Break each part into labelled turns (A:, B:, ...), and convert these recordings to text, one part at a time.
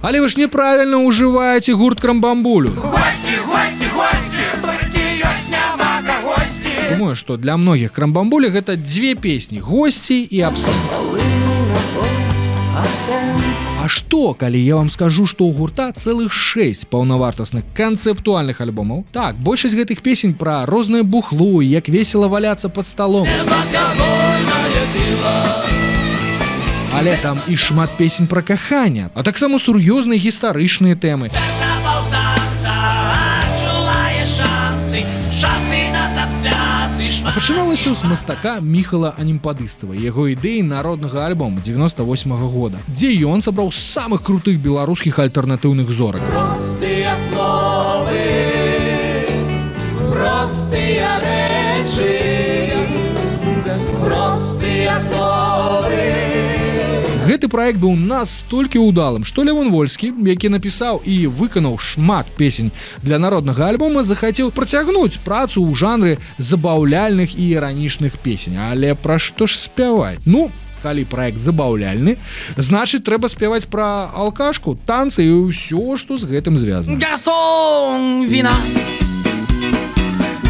A: Але вы ж неправільна ўжываеце гурт Крамбамбулю. Думаю, што для многіх Крамбамбуля гэта дзве песні: госці і абсент. А што, калі я вам скажу, што ў гурта цэлых 6 паўнавартасных канцэптуальных альбомаў? Так, большасць гэтых песень пра рознае бухло, як весела валяцца пад сталом. Але там і шмат песень пра каханне, а таксама сур'ёзныя гістарычныя тэмы. А пачыналася з мастака Міхала Анімпадыстава, яго ідэі народнага альбома 98-го года, дзе ён сабраў самых крутых беларускіх альтэрнатыўных зорак. Простыя словы, простыя рэчы, простыя словы. Гэты праект быў настолькі ўдалым, што Лявон Вольскі, які напісаў і выканаў шмат песень для народнага альбома, захацеў працягнуць працу ў жанры забаўляльных і іранічных песень. Але пра што ж спяваць? Ну, калі праект забаўляльны, значыць трэба спяваць пра алкашку, танцы і ўсё, што з гэтым звязана.
B: Гарсон, віна.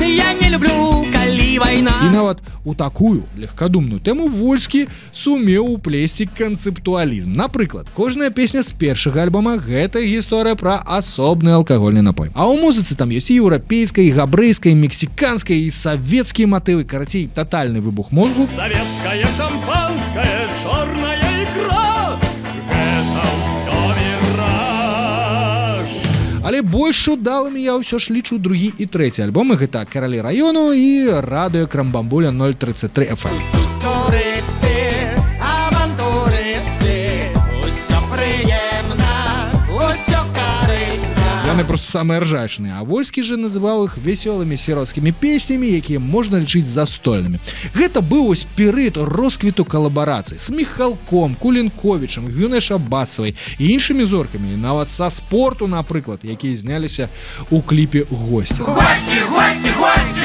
B: Я не люблю, калі вайна.
A: І нават у такую легкадумную тэму Вольскі сумеў уплесці канцэптуалізм. Напрыклад, кожная песня з першага альбома — гэта гісторыя пра асобны алкагольны напой. А ў музыцы там ёсць і еўрапейская, і габрэйская, і мексіканская, і савецкія матывы, карацей, татальны выбух мозгу.
C: Савецкае шампанскае, чорная ікра, гэта ўсё міраж.
A: Але больш удалымі я ўсё ж лічу другі і трэці альбомы. Гэта «Каралі раёну» і «Радыё Крамбамбуля 033 FM».
B: Турысты, авантурысты, усё прыемна, усё карысна.
A: Яны проста самыя ржачныя, а Вольскі же называў іх весёлымі сіроцкімі песнямі, якія можна лічыць застольнымі. Гэта быў ось перыяд росквіту калабарацый з Міхалком, Кулінковічам, Гюнай Шабасавай і іншымі зоркамі, нават са спорту, напрыклад, якія зняліся ў кліпе «Госці».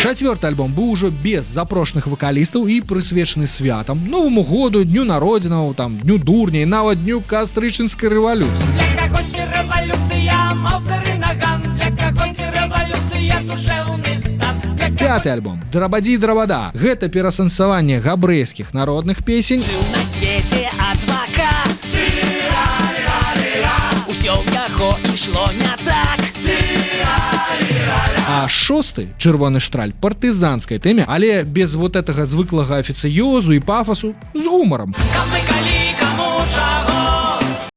A: Чацвёрты альбом быў ужо без запрошаных вакалістаў і прысвечаны святам, Новаму году, дню народзінаў, там, дню дурня і нават дню кастрычніцкай рэвалюцыі.
B: Для кагосьці рэвалюцыя, маўзары наган, для кагосьці рэвалюцыя, душэўны стан.
A: Пяты альбом «Драбадзі драбада». Гэта перасэнсаванне габрэйскіх народных песень.
B: Жыў на свеце адвакат, усё ў яго ішло не так.
A: А шосты «Чырвоны штраль» партызанскай тэме, але без вот гэтага звыклага афіцыёзу і пафасу, з гумарам.
B: Камы калі каму чаго